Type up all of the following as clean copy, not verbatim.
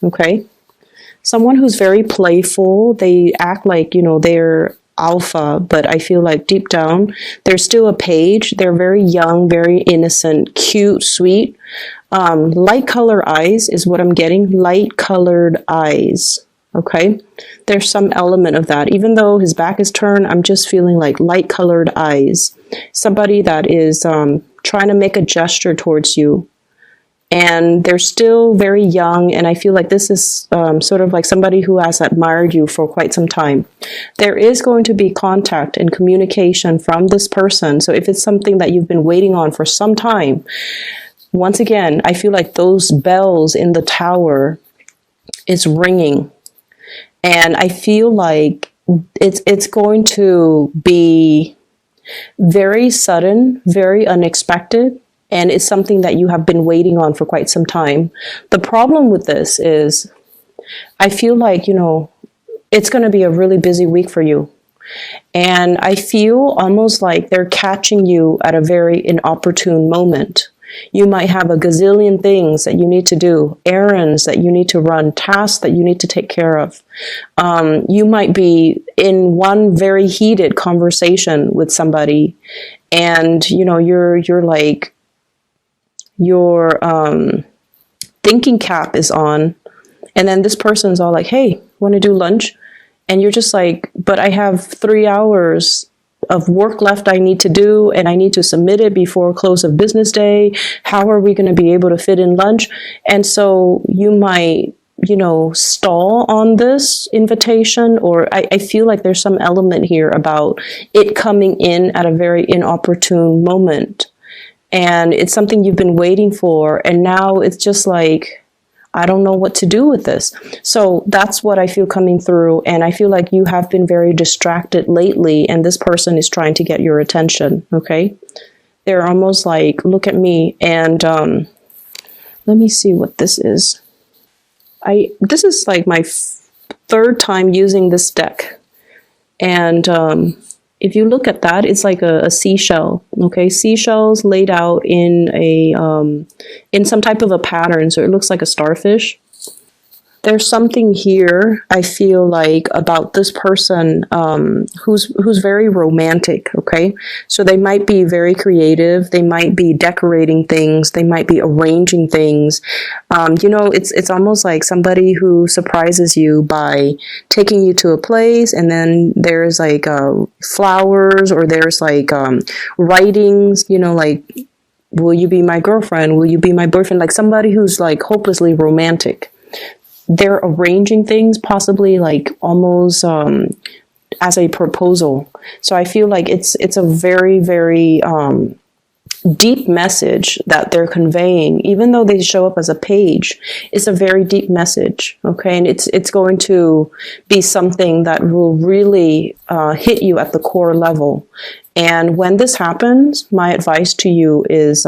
Okay. Someone who's very playful, they act like, they're alpha, but I feel like deep down, they're still a page. They're very young, very innocent, cute, sweet. Light color eyes is what I'm getting. Light colored eyes. Okay. There's some element of that. Even though his back is turned, I'm just feeling like light colored eyes. Somebody that is trying to make a gesture towards you. And they're still very young, and I feel like this is sort of like somebody who has admired you for quite some time. There is going to be contact and communication from this person. So if it's something that you've been waiting on for some time, once again, I feel like those bells in the tower is ringing. And I feel like it's going to be very sudden, very unexpected. And it's something that you have been waiting on for quite some time. The problem with this is I feel like, it's going to be a really busy week for you. And I feel almost like they're catching you at a very inopportune moment. You might have a gazillion things that you need to do, errands that you need to run, tasks that you need to take care of. You might be in one very heated conversation with somebody, and, you're like, your thinking cap is on, and then this person's all like, hey, want to do lunch? And you're just like, but I have 3 hours of work left I need to do, and I need to submit it before close of business day. How are we going to be able to fit in lunch? And so you might, stall on this invitation, or I feel like there's some element here about it coming in at a very inopportune moment. And it's something you've been waiting for. And now it's just like, I don't know what to do with this. So that's what I feel coming through. And I feel like you have been very distracted lately. And this person is trying to get your attention. Okay. They're almost like, look at me. And let me see what this is. This is like my third time using this deck. And if you look at that, it's like a seashell. Okay, seashells laid out in in some type of a pattern, so it looks like a starfish. There's something here, I feel like, about this person who's very romantic, okay? So they might be very creative. They might be decorating things. They might be arranging things. It's almost like somebody who surprises you by taking you to a place, and then there's like flowers, or there's like writings, like, will you be my girlfriend? Will you be my boyfriend? Like somebody who's like hopelessly romantic. They're arranging things, possibly like almost as a proposal. So I feel like it's a very, very deep message that they're conveying. Even though they show up as a page, it's a very deep message. Okay, and it's going to be something that will really hit you at the core level. And when this happens, my advice to you is,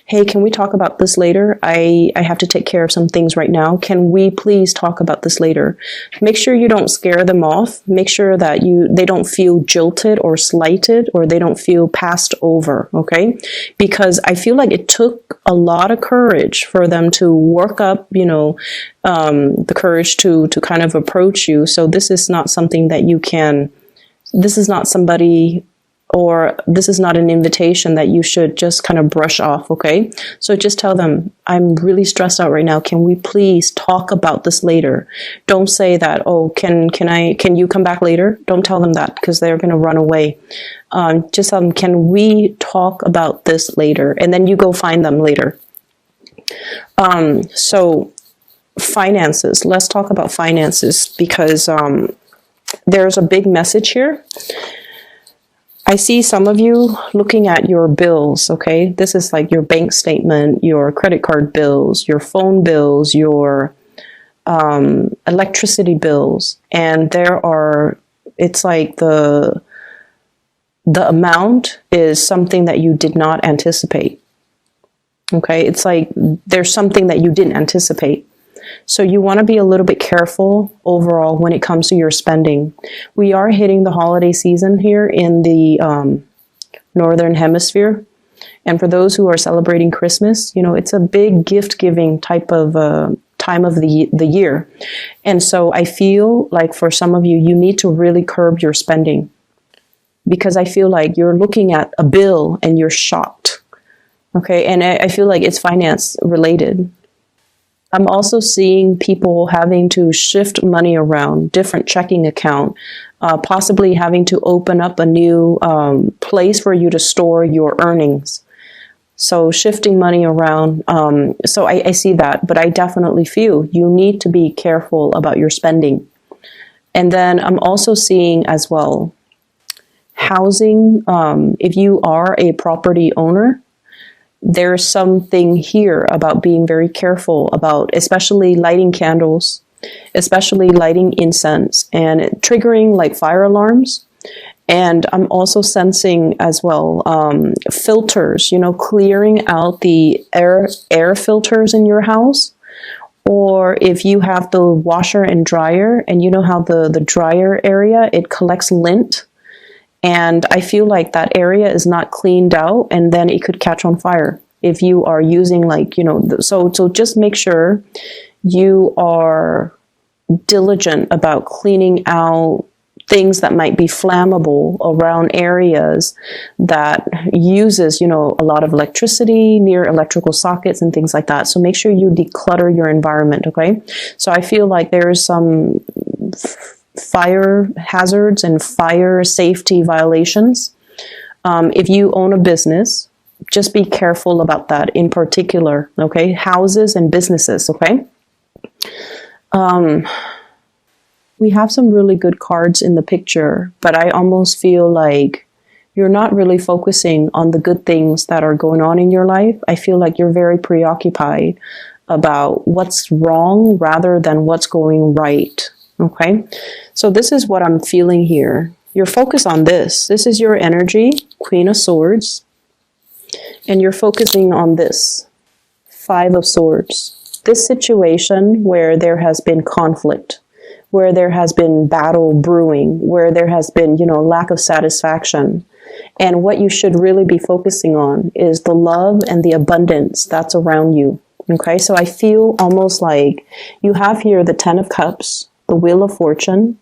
hey, can we talk about this later? I have to take care of some things right now. Can we please talk about this later? Make sure you don't scare them off. Make sure that they don't feel jilted or slighted, or they don't feel passed over, okay? Because I feel like it took a lot of courage for them to work up, the courage to kind of approach you. So this is not something that this is not somebody, or this is not an invitation that you should just kind of brush off, okay? So just tell them, I'm really stressed out right now. Can we please talk about this later? Don't say that, oh, can you come back later? Don't tell them that, because they're going to run away. Just tell them, can we talk about this later? And then you go find them later. So finances, let's talk about finances, because there's a big message here. I see some of you looking at your bills, okay? This is like your bank statement, your credit card bills, your phone bills, your electricity bills. And it's like the amount is something that you did not anticipate, okay? It's like there's something that you didn't anticipate. So you want to be a little bit careful overall when it comes to your spending. We are hitting the holiday season here in the Northern Hemisphere. And for those who are celebrating Christmas, it's a big gift-giving type of time of the year. And so I feel like for some of you, you need to really curb your spending, because I feel like you're looking at a bill and you're shocked. Okay. And I feel like it's finance related. I'm also seeing people having to shift money around, different checking account, possibly having to open up a new place for you to store your earnings. So shifting money around. So I see that, but I definitely feel you need to be careful about your spending. And then I'm also seeing as well, housing. If you are a property owner, there's something here about being very careful about, especially lighting candles, especially lighting incense, and triggering like fire alarms. And I'm also sensing as well filters, clearing out the air filters in your house. Or if you have the washer and dryer, and you know how the dryer area, it collects lint. And I feel like that area is not cleaned out, and then it could catch on fire if you are using so just make sure you are diligent about cleaning out things that might be flammable around areas that uses, a lot of electricity near electrical sockets and things like that. So make sure you declutter your environment, okay? So I feel like there is some fire hazards and fire safety violations. If you own a business, just be careful about that in particular, okay? Houses and businesses, okay? We have some really good cards in the picture, but I almost feel like you're not really focusing on the good things that are going on in your life. I feel like you're very preoccupied about what's wrong rather than what's going right. Okay, so this is what I'm feeling here. You're focused on this. This is your energy, Queen of Swords. And you're focusing on this, Five of Swords. This situation where there has been conflict, where there has been battle brewing, where there has been, lack of satisfaction. And what you should really be focusing on is the love and the abundance that's around you. Okay, so I feel almost like you have here the Ten of Cups, the Wheel of Fortune,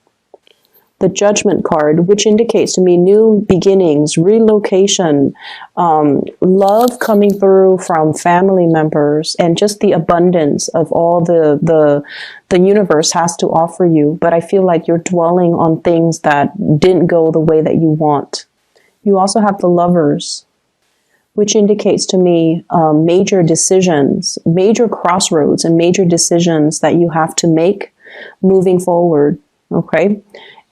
the Judgment card, which indicates to me new beginnings, relocation, love coming through from family members, and just the abundance of all the universe has to offer you. But I feel like you're dwelling on things that didn't go the way that you want. You also have the Lovers, which indicates to me major decisions, major crossroads, and major decisions that you have to make moving forward, okay?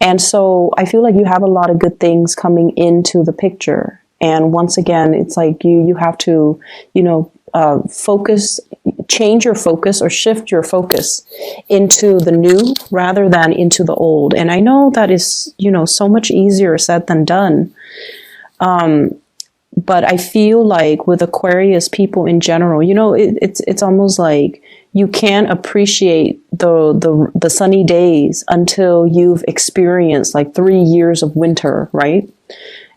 And so I feel like you have a lot of good things coming into the picture. And once again, it's like you have to, focus, change your focus or shift your focus into the new rather than into the old. And I know that is, so much easier said than done. But I feel like with Aquarius people in general, it's almost like you can't appreciate the sunny days until you've experienced like 3 years of winter, right?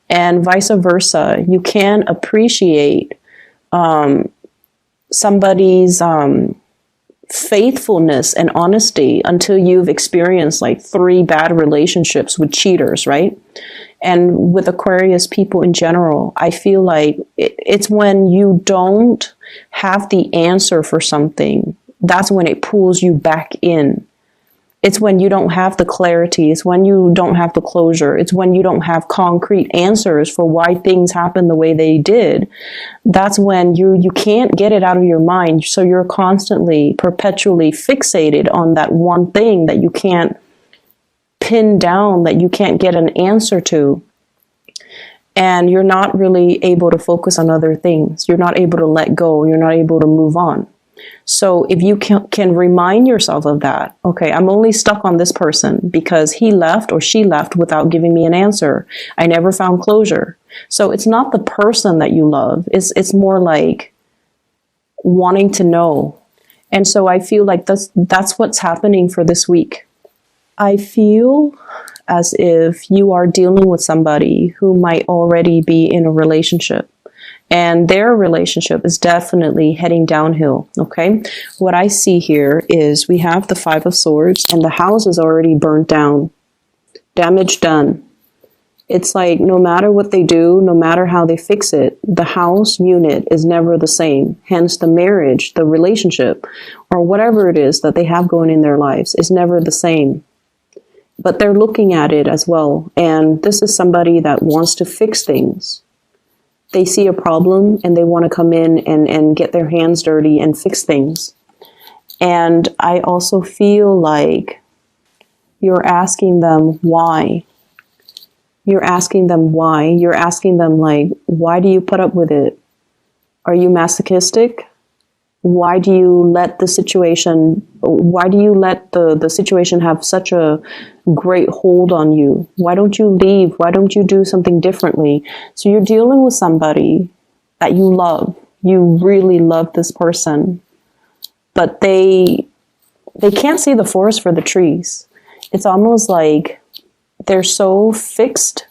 And vice versa. You can't appreciate somebody's faithfulness and honesty until you've experienced like 3 bad relationships with cheaters, right? And with Aquarius people in general, I feel like it's when you don't have the answer for something, that's when it pulls you back in. It's when you don't have the clarity. It's when you don't have the closure. It's when you don't have concrete answers for why things happen the way they did. That's when you can't get it out of your mind. So you're constantly, perpetually fixated on that one thing that you can't pin down, that you can't get an answer to. And you're not really able to focus on other things. You're not able to let go. You're not able to move on. So if you can remind yourself of that, okay, I'm only stuck on this person because he left or she left without giving me an answer. I never found closure. So it's not the person that you love. It's more like wanting to know. And so I feel like that's what's happening for this week. I feel as if you are dealing with somebody who might already be in a relationship. and their relationship is definitely heading downhill. Okay, what I see here is we have the Five of Swords, and the house is already burnt down, damage done. It's like no matter what they do, no matter how they fix it, the house unit is never the same. Hence, the marriage, the relationship, or whatever it is that they have going in their lives is never the same. But they're looking at it as well. And this is somebody that wants to fix things. They see a problem and they want to come in and get their hands dirty and fix things. And I also feel like you're asking them why. You're asking them why. You're asking them, like, why do you put up with it? Are you masochistic? Why do you let the situation have such a great hold on you? Why don't you leave? Why don't you do something differently? So you're dealing with somebody that you love. You really love this person, but they can't see the forest for the trees. It's almost like they're so fixed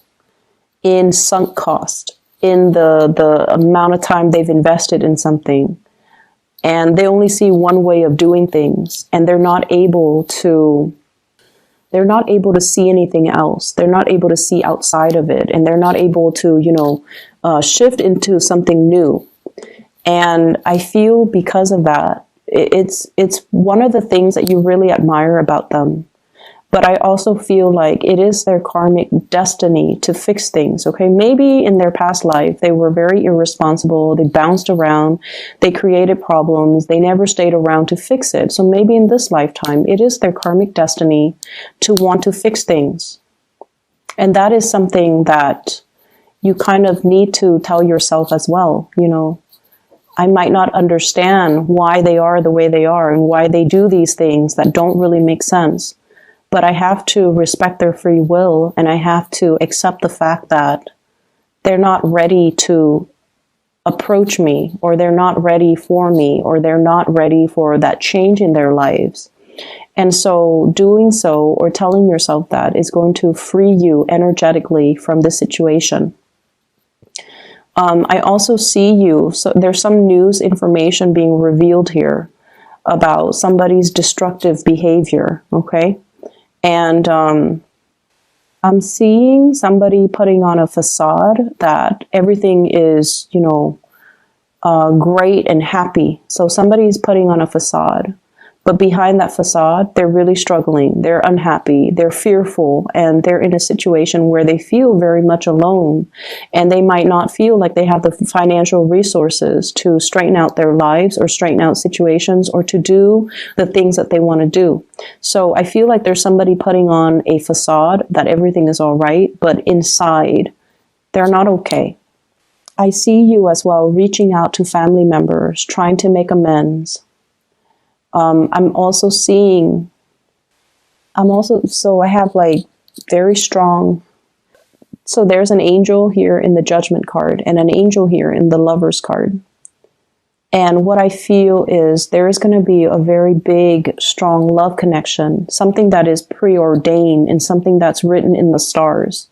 in sunk cost, in the amount of time they've invested in something. And they only see one way of doing things, and they're not able to see anything else. They're not able to see outside of it, and they're not able to, shift into something new. And I feel because of that, it's one of the things that you really admire about them. But I also feel like it is their karmic destiny to fix things, okay? Maybe in their past life, they were very irresponsible. They bounced around. They created problems. They never stayed around to fix it. So maybe in this lifetime, it is their karmic destiny to want to fix things. And that is something that you kind of need to tell yourself as well, I might not understand why they are the way they are and why they do these things that don't really make sense. But I have to respect their free will, and I have to accept the fact that they're not ready to approach me, or they're not ready for me, or they're not ready for that change in their lives. And so doing so, or telling yourself that, is going to free you energetically from this situation. I also see you, so there's some news information being revealed here about somebody's destructive behavior, okay? And I'm seeing somebody putting on a facade that everything is, great and happy. So somebody's putting on a facade. But behind that facade, they're really struggling. They're unhappy. They're fearful. And they're in a situation where they feel very much alone. And they might not feel like they have the financial resources to straighten out their lives or straighten out situations or to do the things that they want to do. So I feel like there's somebody putting on a facade that everything is all right, but inside, they're not okay. I see you as well reaching out to family members, trying to make amends. I have like very strong, so there's an angel here in the Judgment card and an angel here in the Lovers card. And what I feel is there is going to be a very big, strong love connection, something that is preordained and something that's written in the stars.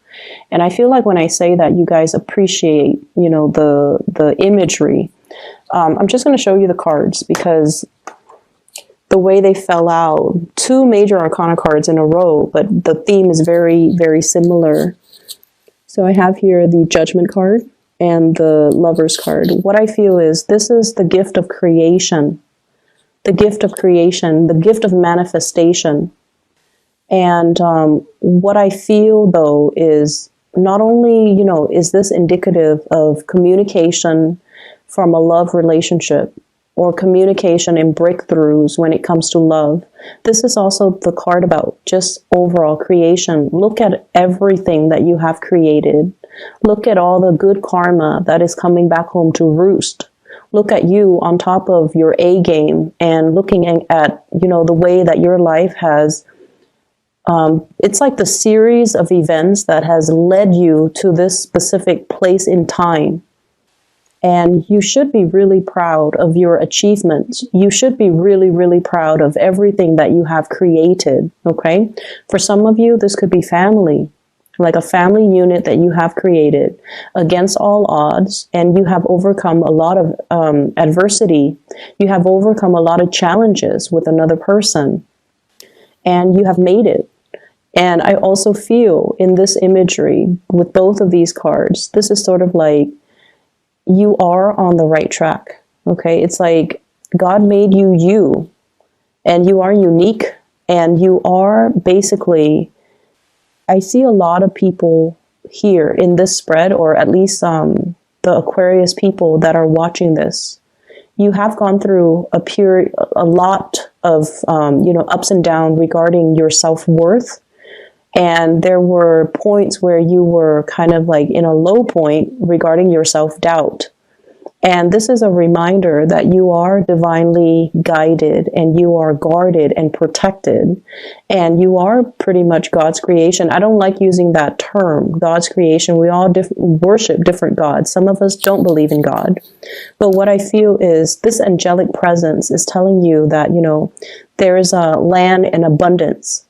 And I feel like when I say that, you guys appreciate, the imagery. I'm just going to show you the cards because the way they fell out, 2 major arcana cards in a row, but the theme is very, very similar. So I have here the Judgment card and the Lovers card. What I feel is this is the gift of creation, the gift of creation, the gift of manifestation. And what I feel, though, is not only, is this indicative of communication from a love relationship, or communication and breakthroughs when it comes to love. This is also the card about just overall creation. Look at everything that you have created. Look at all the good karma that is coming back home to roost. Look at you on top of your A game and looking at, the way that your life has, it's like the series of events that has led you to this specific place in time. And you should be really proud of your achievements. You should be really, really proud of everything that you have created, okay? For some of you, this could be family, like a family unit that you have created against all odds, and you have overcome a lot of adversity. You have overcome a lot of challenges with another person, and you have made it. And I also feel in this imagery with both of these cards, this is sort of like you are on the right track. Okay, it's like God made you you, and you are unique, and you are basically, I see a lot of people here in this spread, or at least the Aquarius people that are watching this. You have gone through a lot of ups and downs regarding your self-worth. And there were points where you were kind of like in a low point regarding your self-doubt. And this is a reminder that you are divinely guided, and you are guarded and protected, and you are pretty much God's creation. I don't like using that term, God's creation. We all worship different gods. Some of us don't believe in God. But what I feel is this angelic presence is telling you that, there is a land in abundance.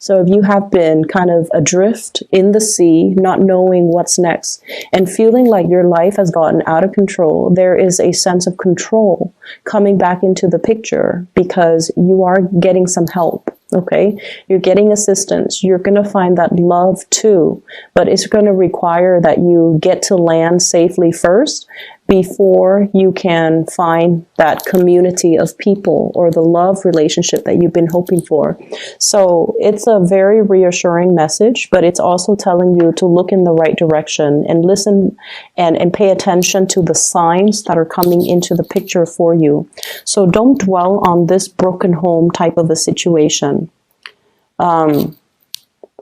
So if you have been kind of adrift in the sea, not knowing what's next, and feeling like your life has gotten out of control, there is a sense of control coming back into the picture because you are getting some help. Okay, you're getting assistance. You're going to find that love too, but it's going to require that you get to land safely first before you can find that community of people or the love relationship that you've been hoping for. So it's a very reassuring message, but it's also telling you to look in the right direction and listen and pay attention to the signs that are coming into the picture for you. So don't dwell on this broken home type of a situation.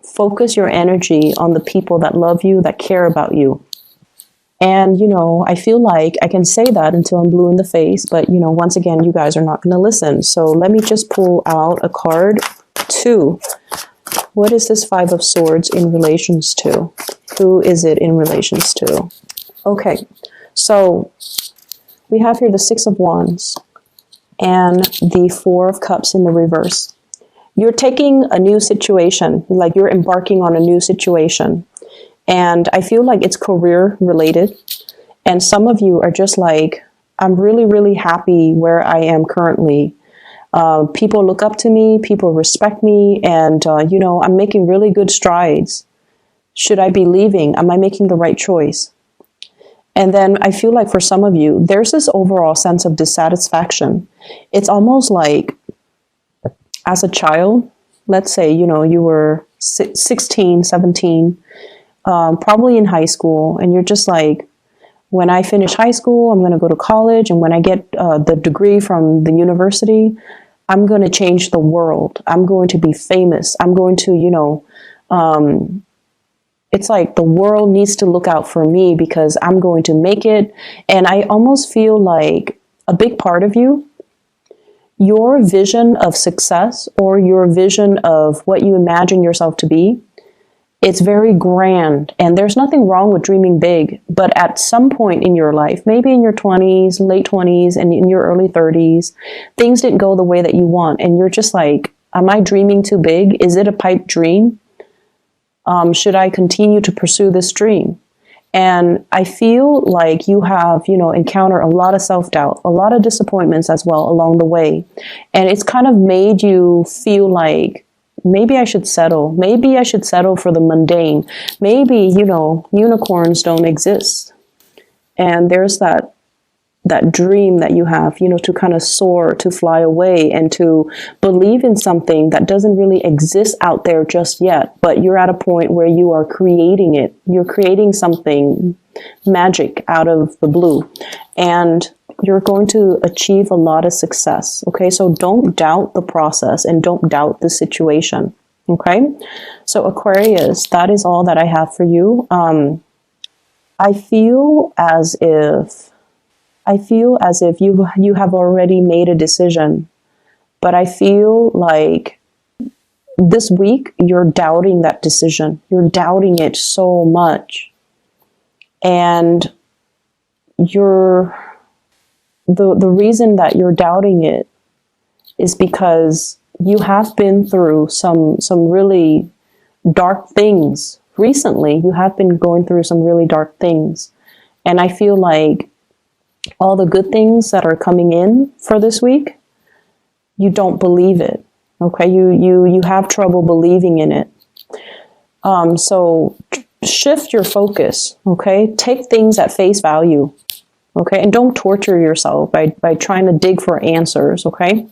Focus your energy on the people that love you, that care about you. And, I feel like I can say that until I'm blue in the face, but, once again, you guys are not going to listen. So let me just pull out a card. 2. What is this 5 of Swords in relations to? Who is it in relations to? Okay, so we have here the 6 of Wands and the 4 of Cups in the reverse. You're taking a new situation, like you're embarking on a new situation. And I feel like it's career related. And some of you are just like, I'm really, really happy where I am currently. People look up to me, people respect me, and, I'm making really good strides. Should I be leaving? Am I making the right choice? And then I feel like for some of you, there's this overall sense of dissatisfaction. It's almost like as a child, let's say, you were 16, 17, probably in high school, and you're just like, when I finish high school, I'm going to go to college, and when I get the degree from the university, I'm going to change the world. I'm going to be famous. I'm going to, it's like the world needs to look out for me because I'm going to make it. And I almost feel like a big part of you, your vision of success or your vision of what you imagine yourself to be, it's very grand, and there's nothing wrong with dreaming big, but at some point in your life, maybe in your 20s, late 20s, and in your early 30s, things didn't go the way that you want, and you're just like, am I dreaming too big? Is it a pipe dream? Should I continue to pursue this dream? And I feel like you have, encountered a lot of self-doubt, a lot of disappointments as well along the way, and it's kind of made you feel like, maybe I should settle. Maybe I should settle for the mundane. Maybe, unicorns don't exist. And there's that dream that you have, to kind of soar, to fly away, and to believe in something that doesn't really exist out there just yet. But you're at a point where you are creating it. You're creating something magic out of the blue. And you're going to achieve a lot of success. Okay, so don't doubt the process and don't doubt the situation. Okay, so Aquarius, that is all that I have for you. I feel as if you have already made a decision, but I feel like this week you're doubting that decision. You're doubting it so much, and the reason that you're doubting it is because you have been through some really dark things recently you have been going through some really dark things. And I feel like all the good things that are coming in for this week, you don't believe it. Okay, you have trouble believing in it. So shift your focus. Okay, take things at face value. Okay, and don't torture yourself by trying to dig for answers. Okay.